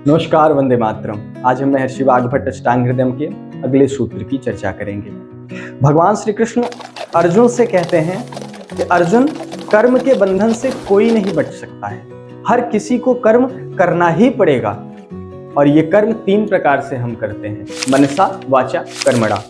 नमस्कार, वंदे मातरम। आज हम महर्षि वाग्भट अष्टांग हृदय के अगले सूत्र की चर्चा करेंगे। भगवान श्री कृष्ण अर्जुन से कहते हैं कि अर्जुन, कर्म के बंधन से कोई नहीं बच सकता है, हर किसी को कर्म करना ही पड़ेगा। और ये कर्म 3 प्रकार से हम करते हैं, मनसा वाचा कर्मणा।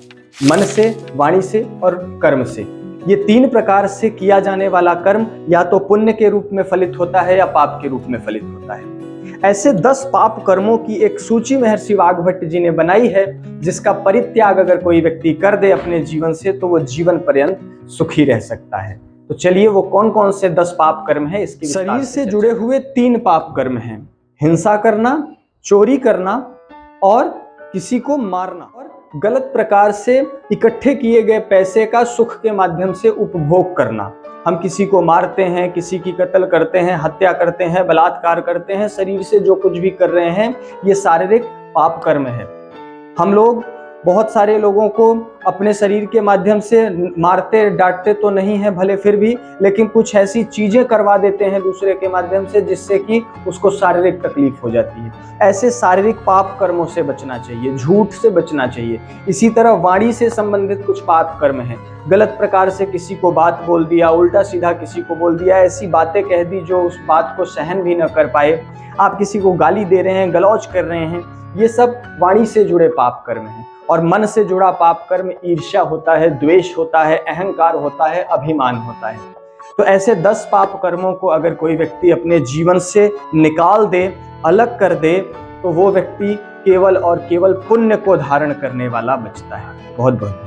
मन से, वाणी से और कर्म से। ये 3 प्रकार से किया जाने वाला कर्म या तो पुण्य के रूप में फलित होता है या पाप के रूप में फलित होता है। ऐसे 10 पाप कर्मों की एक सूची महर्षि वाग्भट जी ने बनाई है, जिसका परित्याग अगर कोई व्यक्ति कर दे अपने जीवन से तो वो जीवन पर्यंत सुखी रह सकता है। तो चलिए वो कौन कौन से 10 पाप कर्म हैं इसकी शरीर से जुड़े हुए 3 पाप कर्म हैं। हिंसा करना, चोरी करना और किसी को मारना, और गलत प्रकार से इकट्ठे किए गए पैसे का सुख के माध्यम से उपभोग करना। हम किसी को मारते हैं, किसी की कत्ल करते हैं, हत्या करते हैं, बलात्कार करते हैं, शरीर से जो कुछ भी कर रहे हैं ये शारीरिक पाप कर्म है। हम लोग बहुत सारे लोगों को अपने शरीर के माध्यम से मारते डांटते तो नहीं है भले फिर भी, लेकिन कुछ ऐसी चीजें करवा देते हैं दूसरे के माध्यम से जिससे कि उसको शारीरिक तकलीफ हो जाती है। ऐसे शारीरिक पाप कर्मों से बचना चाहिए, झूठ से बचना चाहिए। इसी तरह वाणी से संबंधित कुछ पाप कर्म हैं। गलत प्रकार से किसी को बात बोल दिया, उल्टा सीधा किसी को बोल दिया, ऐसी बातें कह दी जो उस बात को सहन भी न कर पाए। आप किसी को गाली दे रहे हैं, गलौज कर रहे हैं, ये सब वाणी से जुड़े पाप कर्म हैं। और मन से जुड़ा पाप कर्म ईर्ष्या होता है, द्वेष होता है, अहंकार होता है, अभिमान होता है। तो ऐसे 10 पाप कर्मों को अगर कोई व्यक्ति अपने जीवन से निकाल दे, अलग कर दे, तो वो व्यक्ति केवल और केवल पुण्य को धारण करने वाला बचता है। बहुत बहुत